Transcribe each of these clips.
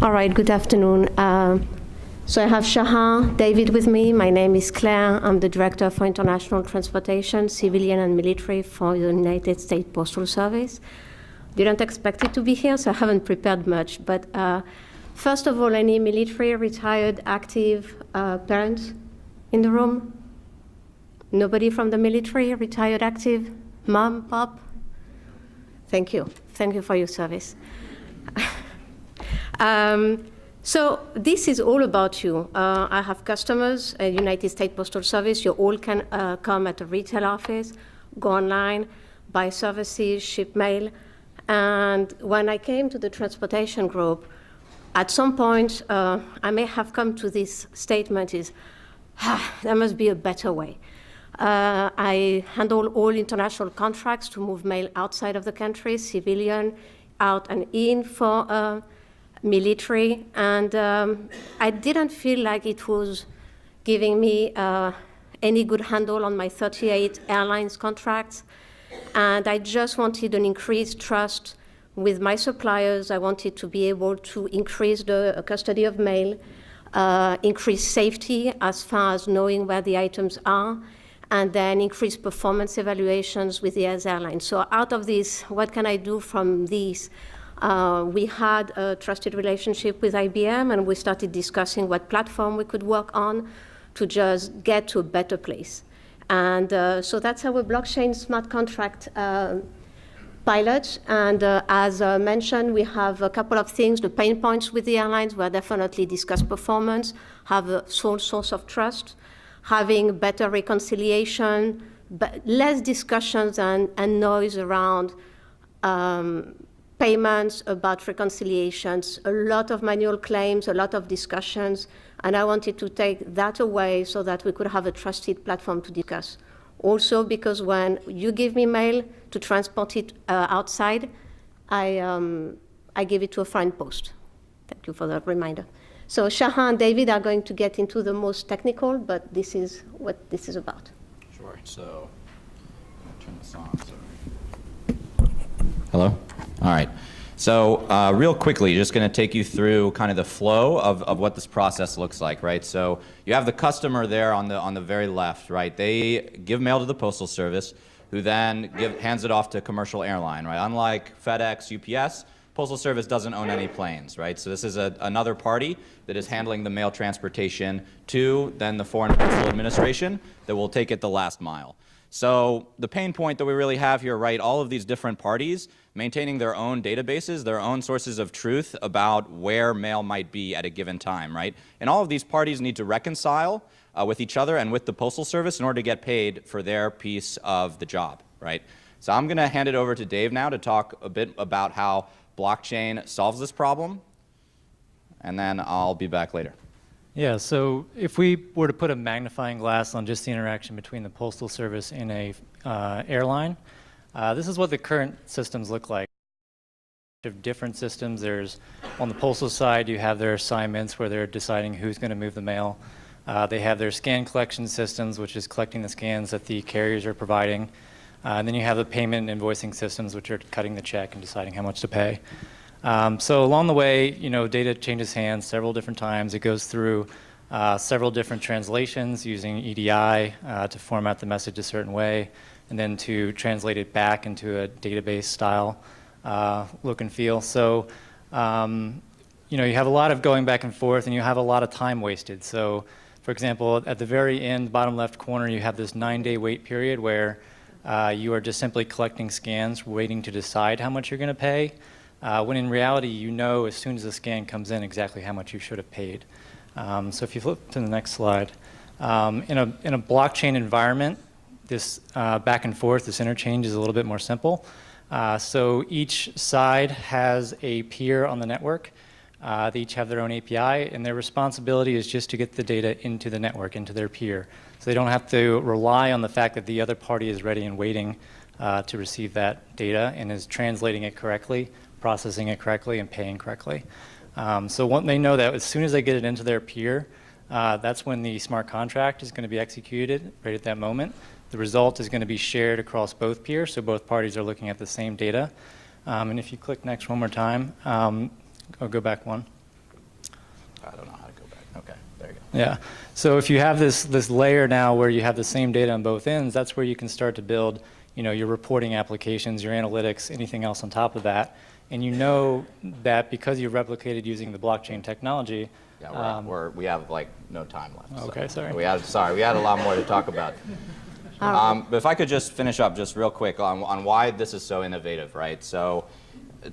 All right, good afternoon. So I have Shahan, David with me. My name is Claire. I'm the Director for International Transportation, Civilian and Military for the United States Postal Service. Didn't expect it to be here, so I haven't prepared much. But first of all, any military, retired, active parents in the room? Nobody from the military, retired, active? Mom, pop? Thank you. Thank you for your service. So this is all about you. I have customers at United States Postal Service. You all can come at a retail office, go online, buy services, ship mail. And when I came to the transportation group, at some point, I may have come to this statement is, there must be a better way. I handle all international contracts to move mail outside of the country, civilian, out and in for military, and I didn't feel like it was giving me any good handle on my 38 airlines contracts, and I just wanted an increased trust with my suppliers. I wanted to be able to increase the custody of mail, increase safety as far as knowing where the items are, and then increase performance evaluations with the airlines. So out of this, what can I do from these? We had a trusted relationship with IBM, and we started discussing what platform we could work on to just get to a better place. And so that's our blockchain smart contract pilot. And as mentioned, we have a couple of things. The pain points with the airlines were definitely discuss performance, have a sole source of trust, having better reconciliation, but less discussions and noise around payments, about reconciliations, a lot of manual claims, a lot of discussions, and I wanted to take that away so that we could have a trusted platform to discuss. Also, because when you give me mail to transport it outside, I give it to a foreign post. Thank you for the reminder. So Shahan and David are going to get into the most technical, but this is what this is about. Sure. So I'll turn this on. Hello? All right. So real quickly, just going to take you through kind of the flow of what this process looks like, right? So you have the customer there on the very left, right? They give mail to the Postal Service, who then hands it off to a commercial airline, right? Unlike FedEx, UPS, Postal Service doesn't own any planes, right? So this is another party that is handling the mail transportation to then the Foreign Postal Administration that will take it the last mile. So the pain point that we really have here, right, all of these different parties maintaining their own databases, their own sources of truth about where mail might be at a given time, right? And all of these parties need to reconcile with each other and with the Postal Service in order to get paid for their piece of the job, right? So I'm going to hand it over to Dave now to talk a bit about how blockchain solves this problem, and then I'll be back later. Yeah, so if we were to put a magnifying glass on just the interaction between the Postal Service and a airline, this is what the current systems look like. Different systems. There's, on the postal side, you have their assignments where they're deciding who's going to move the mail. They have their scan collection systems, which is collecting the scans that the carriers are providing. And then you have the payment and invoicing systems, which are cutting the check and deciding how much to pay. So along the way, you know, data changes hands several different times. It goes through several different translations using EDI to format the message a certain way, and then to translate it back into a database style look and feel. So, you know, you have a lot of going back and forth, and you have a lot of time wasted. So, for example, at the very end, bottom left corner, you have this 9-day wait period where you are just simply collecting scans, waiting to decide how much you're going to pay. When in reality, you know as soon as the scan comes in exactly how much you should have paid. So if you flip to the next slide, in a blockchain environment, this back and forth, this interchange is a little bit more simple. So each side has a peer on the network. They each have their own API, and their responsibility is just to get the data into the network, into their peer. So they don't have to rely on the fact that the other party is ready and waiting to receive that data and is translating it correctly, processing it correctly, and paying correctly. So when they know that as soon as they get it into their peer, that's when the smart contract is going to be executed right at that moment. The result is going to be shared across both peers, so both parties are looking at the same data. And if you click next one more time, I'll go back one. I don't know how to go back. Okay, there you go. Yeah. So if you have this layer now where you have the same data on both ends, that's where you can start to build, your reporting applications, your analytics, anything else on top of that. And you know that because you've replicated using the blockchain technology. Yeah, we have like no time left. Okay, so sorry. we had a lot more to talk about. But if I could just finish up just real quick on why this is so innovative, right? So,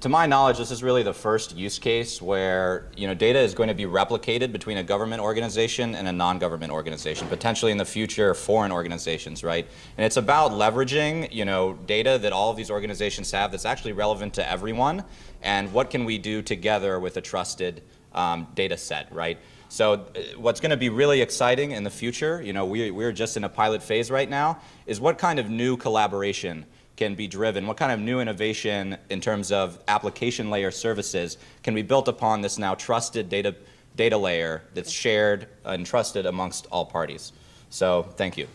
to my knowledge, this is really the first use case where data is going to be replicated between a government organization and a non-government organization, potentially in the future foreign organizations, right? And it's about leveraging data that all of these organizations have that's actually relevant to everyone, and what can we do together with a trusted data set, right? So what's going to be really exciting in the future, we're just in a pilot phase right now, is what kind of new collaboration can be driven, what kind of new innovation in terms of application layer services can be built upon this now trusted data layer that's shared and trusted amongst all parties. So thank you.